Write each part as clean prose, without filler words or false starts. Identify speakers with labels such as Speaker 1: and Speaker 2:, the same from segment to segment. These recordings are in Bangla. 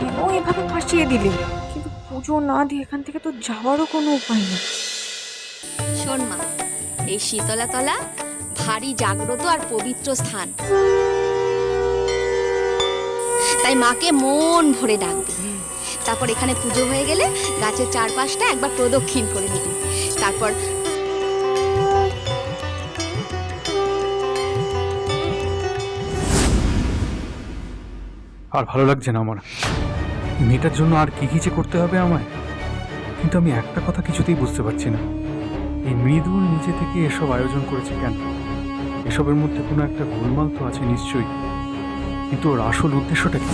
Speaker 1: কেন এভাবে ফাঁসিয়ে দিলে? কিন্তু পুজো না দিয়ে এখান থেকে তো যাওয়ারও কোনো উপায় নেই।
Speaker 2: শোন মা, এই শীতলা তলা ভারী জাগ্রত আর পবিত্র স্থান, তাই মাকে মন ভরে ডাকবি। তারপর এখানে পুজো হয়ে গেলে গাছের চারপাশটা একবার প্রদক্ষিণ করে নিবি। তারপর
Speaker 3: আর ভালো লাগছে না আমার। মেয়েটার জন্য আর কি কি যে করতে হবে আমায়। কিন্তু আমি একটা কথা কিছুতেই বুঝতে পারছি না, এই মৃদুল নিজে থেকে এসব আয়োজন করেছে কেন? এসবের মধ্যে কোনো একটা গোলমাল তো আছে নিশ্চয়ই, কিন্তু ওর আসল উদ্দেশ্যটা কি?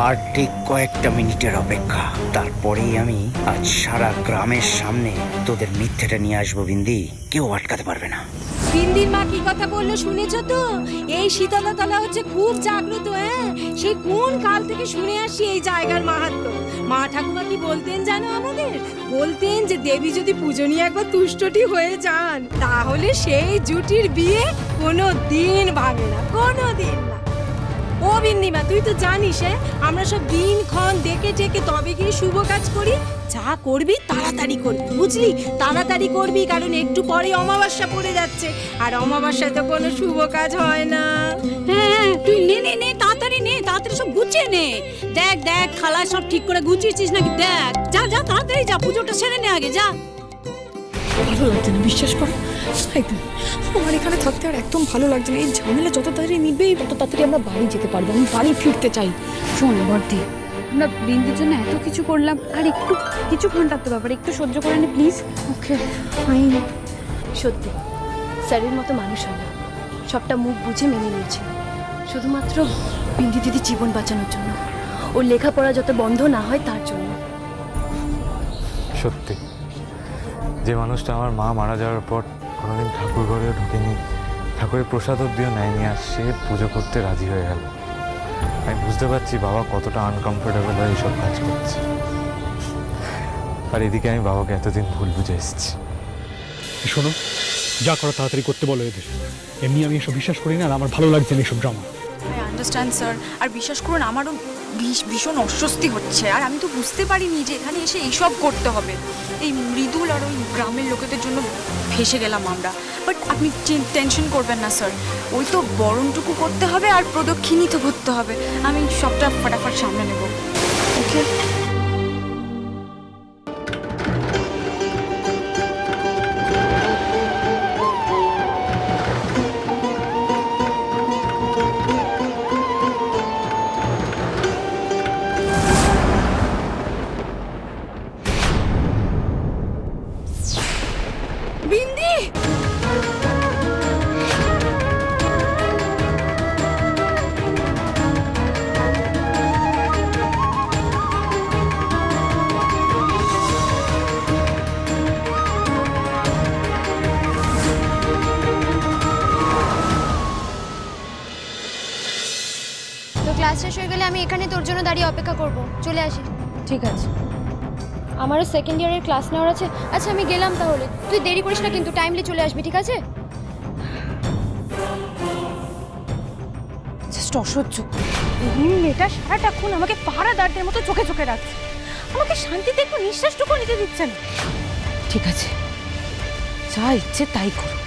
Speaker 4: আর ঠিক কয়েকটা মিনিটের অপেক্ষা, তারপরেই আমি আজ সারা গ্রামের সামনে তোদের মিথ্যেটা নিয়ে আসবো বিন্দি। কেউ আটকাতে পারবে না।
Speaker 5: বিন্দির মা কি কথা বললো শুনেছ তো? এই শীতলা তলা হচ্ছে খুব জাগ্রত। সেই কোন কাল থেকে শুনে আসি এই জায়গার মাহাত্ম্য। মা ঠাকুমা কি বলতেন জানো আমাদের? বলতেন যে দেবী যদি পুজো নিয়ে একবার তুষ্টটি হয়ে যান, তাহলে সেই জুটির বিয়ে কোনো দিন ভাঙে না, কোনো দিন না। ও বিন্দিমা, তুই তো জানিস আমরা সব দিনক্ষণ দেখে টেকে তবে গিয়ে শুভ কাজ করি। যা করবি তাড়াতাড়ি করবি, বুঝলি? তাড়াতাড়ি করবি, কারণ একটু পরে অমাবস্যা পড়ে যাচ্ছে, আর অমাবস্যায় তো কোনো শুভ কাজ হয় না। হ্যাঁ, তুই নে নে নে, তাড়াতাড়ি নে, তাড়াতাড়ি সব গুছিয়ে নে। দেখ দেখ খালা সব ঠিক করে গুছিয়েছিস নাকি দেখ। যা যা তাড়াতাড়ি যা, পুজোটা সেরে নে আগে, যা।
Speaker 1: ভালো লাগছে না, বিশ্বাস করো। একদম আমার এখানে থাকতে আর একদম ভালো লাগছে না। এই ঝামেলা যত তাড়াতাড়ি নিবে তত তাড়াতাড়ি আমরা বাড়ি যেতে পারবো। আমি বাড়ি ফিরতে চাই।
Speaker 6: শোন বর্দি, আমরা বিন্দির জন্য এত কিছু করলাম, আর একটু কিছু ঘন্টার তো ব্যাপার, একটু সহ্য করে নে প্লিজ।
Speaker 1: Okay fine.
Speaker 7: সত্যি স্যারের মতো মানুষ হয় না, সবটা মুখ বুঝে মেনে নিয়েছে, শুধুমাত্র বিন্দি দিদির জীবন বাঁচানোর জন্য, ওর লেখাপড়া যাতে বন্ধ না হয় তার জন্য।
Speaker 8: সত্যি, যে মানুষটা আমার মা মারা যাওয়ার পর কোনোদিন ঠাকুর ঘরেও ঢুকেনি, ঠাকুরের প্রসাদ অব্দিও নেয়নি, আর সে পুজো করতে রাজি হয়ে গেল। আমি বুঝতে পারছি বাবা কতটা আনকমফোর্টেবল হয়ে এইসব কাজ করছে, আর এদিকে আমি বাবাকে এতদিন ভুল বুঝে এসেছি।
Speaker 3: শোনো, যা করো তাড়াতাড়ি করতে বলো এদের। এমনি আমি এসব বিশ্বাস করি না, আর আমার ভালো লাগছে না এসব ড্রামা।
Speaker 6: আই আন্ডারস্ট্যান্ড স্যার, আর বিশ্বাস করুন আমারও ভীষণ অস্বস্তি হচ্ছে। আর আমি তো বুঝতে পারিনি যে এখানে এসে এইসব করতে হবে। এই মৃদুল আর ওই গ্রামের লোকেদের জন্য ফেসে গেলাম আমরা। বাট আপনি টেনশন করবেন না স্যার, ওই তো বরণটুকু করতে হবে আর প্রদক্ষিণই তো করতে হবে। আমি সবটা ফটাফট সামনে নেব। ওকে।
Speaker 5: বিন্দি,
Speaker 2: তো ক্লাস শেষ হয়ে গেলে আমি এখানে তোর জন্য দাঁড়িয়ে অপেক্ষা করব। চলে আসি।
Speaker 7: ঠিক আছে, আমারও সেকেন্ড ইয়ারের ক্লাস নেওয়ার আছে। আচ্ছা আমি গেলাম তাহলে,
Speaker 2: তুই দেরি করিস না কিন্তু, টাইমলি চলে আসবি, ঠিক আছে?
Speaker 5: জাস্ট অসহ্য। এই মেয়েটা সারাটাক্ষণ আমাকে পাহারাদারদের মতো চোখে চোখে রাখছে, আমাকে শান্তিতে একটু নিঃশ্বাসটুকু নিতে দিচ্ছে না। ঠিক আছে, যা ইচ্ছে তাই করুক,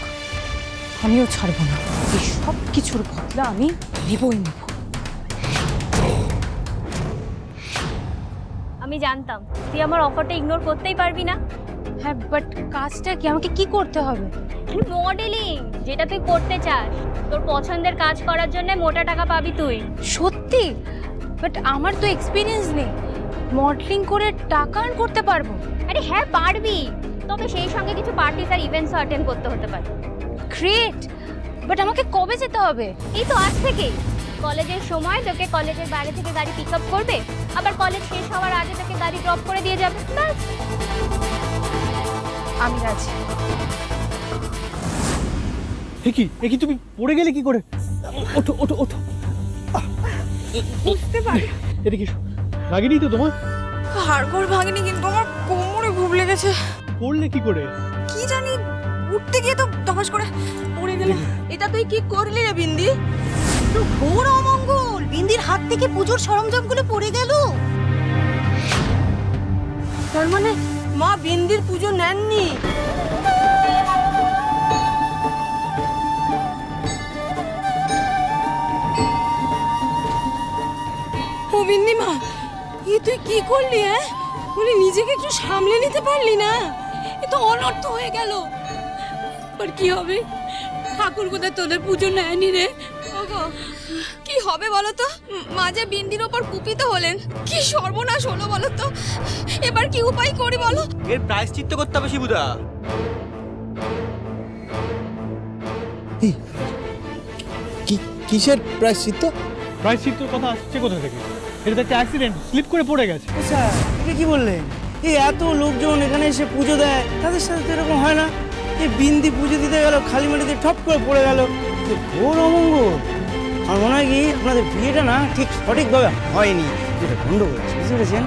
Speaker 5: আমিও ছাড়বো না। এই সব কিছুর বদলা আমি নেবই নেব।
Speaker 7: আমি জানতাম তুই আমার অফারটা ইগনোর করতেই পারবি না।
Speaker 5: হ্যাঁ, বাট কাজটা কি, আমাকে কি করতে হবে?
Speaker 7: মডেলিং, যেটা তুই করতে চাস, তোর পছন্দের কাজ করার জন্য মোটা টাকা পাবি তুই।
Speaker 5: সত্যি? বাট আমার তো এক্সপিরিয়েন্স নেই, মডেলিং করে টাকা আর্ন করতে পারবো?
Speaker 7: আরে হ্যাঁ পারবি, তবে সেই সঙ্গে কিছু পার্টিস আর ইভেন্টসও অ্যাটেন্ড করতে হতে পারে।
Speaker 5: গ্রেট, বাট আমাকে কবে যেতে হবে?
Speaker 7: এই তো আজ থেকেই। কলেজের সময় তোকে কলেজের বাইরে থেকে গাড়ি পিক আপ করবে, আবার কলেজ শেষ হওয়ার আগে তোকে গাড়ি ড্রপ করে দিয়ে যাবে, ব্যাস।
Speaker 5: আমি রাজি।
Speaker 3: একি তুমি পড়ে গেলে কি করে? ওঠো ওঠো ওঠো।
Speaker 1: বুঝতে পারি।
Speaker 3: এদিকে এসো। লাগেনি তো তোমার?
Speaker 1: হাড়গোড় ভাঙেনি, কিন্তু আমার কোমরে খুব লেগেছে।
Speaker 3: পড়লে কি করে?
Speaker 1: কি জানি, উঠতে গিয়ে তো ধপাস করে পড়ে গেলাম।
Speaker 5: এটা তুই কি করলি রে বিন্দি? তো ঘোর অমঙ্গল, বিন্দির হাত থেকে পুজোর সরঞ্জামগুলো পড়ে গেল। তার মানে মা বিন্দির পুজো নেননি। ও বিন্দি মা, তুই কি করলি? বলি নিজেকে একটু সামলে নিতে পারলি না? এ তো অনর্থ হয়ে গেল। আর কি হবে? ঠাকুর কোথায় তোদের পুজো নেয়নি রে। ওগো কি হবে বলো তো? মা যে বিন্দির ওপর কুপিত হলেন, কি সর্বনাশ হলো বলো তো। এবার কি উপায় করি বলো?
Speaker 9: এর প্রায়শ্চিত্ত করতে হবে শিবুদা।
Speaker 10: কিসের প্রায়শ্চিত্ত?
Speaker 9: প্রায়শ্চিত্তর কথা আসছে কোথা থেকে? এটা তো একটা অ্যাক্সিডেন্ট, স্লিপ করে পড়ে গেছে।
Speaker 10: আচ্ছা, এটা কি বললেন? এই এত লোকজন এখানে এসে পুজো দেয়, তাদের সাথে তো এরকম হয় না। এই বিন্দি পুজো দিতে গেল, খালি মাটিতে ঠপ করে পড়ে গেল। ঘোর অমঙ্গল। আমার মনে হয় কি আপনাদের বিয়েটা না ঠিক সঠিকভাবে হয়নি, যেটা গন্ডগোল আছে, বুঝতে পেরেছেন?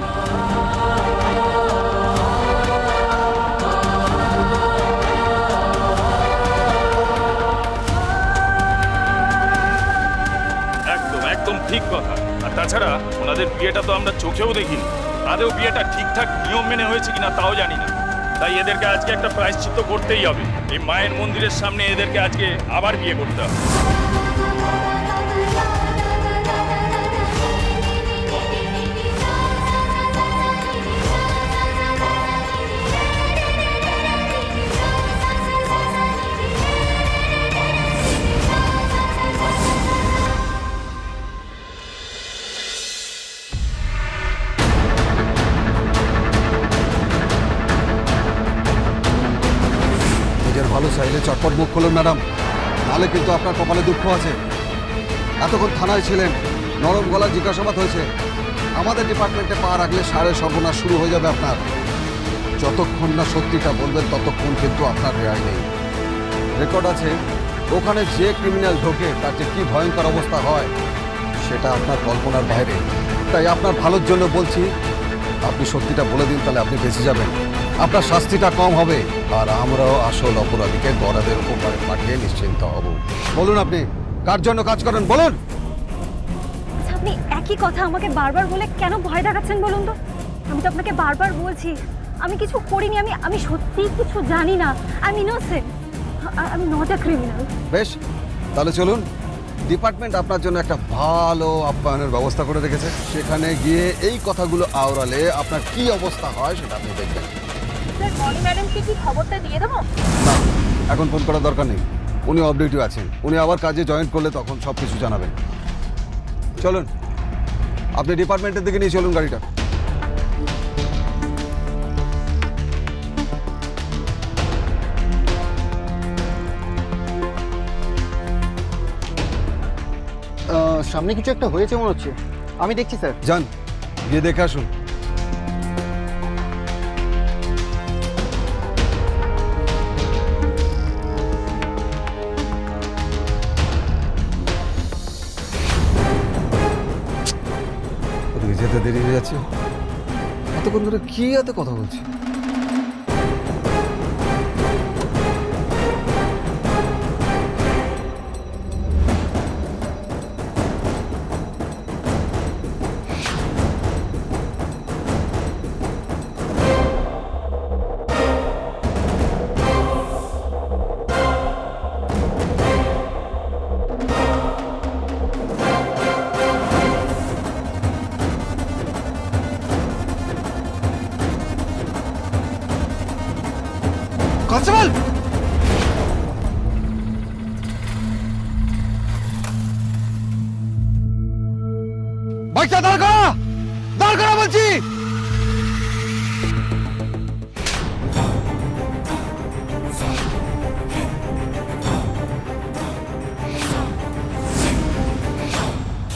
Speaker 11: একদম একদম ঠিক কথা। আর তাছাড়া ওনাদের বিয়েটা তো আমরা চোখেও দেখিনি, আদেও বিয়েটা ঠিকঠাক নিয়ম মেনে হয়েছে কিনা তাও জানি না। তাই এদেরকে আজকে একটা প্রায়শ্চিত্ত করতেই হবে। এই মায়ের মন্দিরের সামনে এদেরকে আজকে আবার বিয়ে করতে হবে।
Speaker 12: নিজের ভালো চাইলে চটপট মুখ খুলুন ম্যাডাম, নাহলে কিন্তু আপনার কপালে দুঃখ আছে। এতক্ষণ থানায় ছিলেন, নরম গলা জিজ্ঞাসাবাদ হয়েছে। আমাদের ডিপার্টমেন্টে পা রাখলে সারে সর্বনাশ শুরু হয়ে যাবে আপনার। যতক্ষণ না সত্যিটা বলবেন ততক্ষণ কিন্তু আপনার রেহাই নেই। রেকর্ড আছে, ওখানে যে ক্রিমিনাল ঢোকে তার যে কী ভয়ঙ্কর অবস্থা হয় সেটা আপনার কল্পনার বাইরে। তাই আপনার ভালোর জন্য বলছি, আপনি সত্যিটা বলে দিন, তাহলে আপনি বেঁচে যাবেন, আপনার শাস্তিটা কম হবে, আর আমরাও আসল অপরাধীকে গড়াদের উপকারে পাঠিয়ে নিশ্চিন্ত হব। বলুন আপনি কার জন্য কাজ করেন, বলুন।
Speaker 7: আচ্ছা, আপনি একই কথা আমাকে বারবার বলে কেন ভয় দেখাচ্ছেন বলুন তো? আমি তো আপনাকে বারবার বলছি আমি কিছু করিনি, আমি সত্যিই কিছু জানি না। আই এম ইনোসেন্ট, আমি নট আ ক্রিমিনাল।
Speaker 12: বেশ, তাহলে চলুন, ডিপার্টমেন্ট আপনার জন্য একটা ভালো আপ্যায়নের ব্যবস্থা করে রেখেছে। সেখানে গিয়ে এই কথাগুলো আওড়ালে আপনার কি অবস্থা হয় সেটা আপনি দেখবেন।
Speaker 7: স্যার, মনি ম্যাডামকে কি খবরটা দিয়ে দেবো?
Speaker 12: না, এখন ফোন করার দরকার নেই, উনি অফ ডিউটি আছেন। উনি আবার কাজে জয়েন করলে তখন সব কিছু জানাবেন। চলুন, আপনি ডিপার্টমেন্টের দিকে নিয়ে চলুন গাড়িটা।
Speaker 10: সামনে কিছু একটা হয়েছে মনে হচ্ছে, আমি দেখছি স্যার।
Speaker 12: যান, গিয়ে দেখে আসুন। ওদিকে যেতে দেরি হয়ে যাচ্ছে, এতক্ষণ ধরে কি এত কথা বলছি। কনস্টেবল, বাইকটা দাঁড় করা, দাঁড় করা বলছি।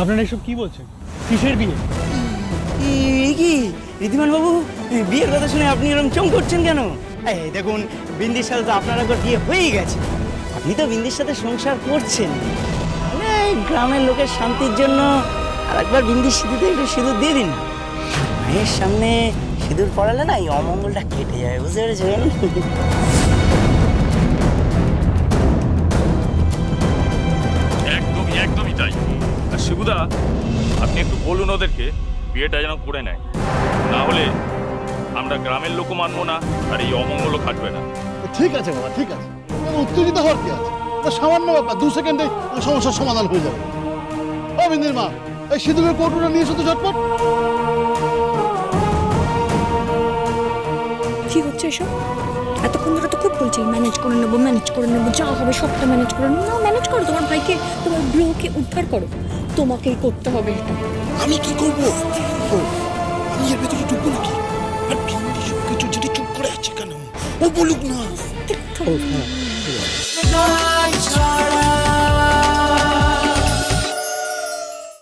Speaker 9: আপনারা এসব কি বলছেন? কিসের বিয়ে?
Speaker 10: কি ঋদ্ধিমান বাবু, বিয়ের কথা শুনে আপনি এরকম চমক করছেন কেন? এই দেখুন, বিন্দির সাথে তো আপনার একবার বিয়ে হয়েই গেছে। আপনি তো বিন্দির সাথে সংসার করছেন, এই গ্রামের লোকের শান্তির জন্য আর একবার বিন্দির সিঁদুরে একটু সিঁদুর দিয়ে দিন। মায়ের সামনে সিঁদুর পড়ালে না এই অমঙ্গলটা কেটে যায়, বুঝতে পেরেছেন?
Speaker 11: আপনি একটু বলুন ওদেরকে বিয়েটা যেন করে নেয়, না হলে আমরা গ্রামের লোকও মানবো না, আর এই অমঙ্গলও খাটবে না।
Speaker 9: ঠিক আছে বাবা, ঠিক আছে, উত্তেজিত হওয়ার কি আছে? সামান্য ব্যাপার, 2 সেকেন্ডে সমস্যার সমাধান হয়ে যাবে। ও বিন্দির মা, এই সিঁদুরের কৌটোটা নিয়ে এসো তো ঝটপট।
Speaker 1: কি হচ্ছে এসব? এতক্ষণ ধরে তো খুব বলছি ম্যানেজ করে নেবো, ম্যানেজ করে নেবো, যা হবে সবটা ম্যানেজ করে নেবো। না, ম্যানেজ করো, তোমার ভাইকে, তোমার ব্রোকে উদ্ধার করো, তোমাকেই করতে হবে এটা।
Speaker 12: আমি কি করবো? আমি এর ভেতরে ঢুকবো নাকি? আর বিন্দি সব কিছু যদি চুপ করে আছে কেন? ও বলুক না।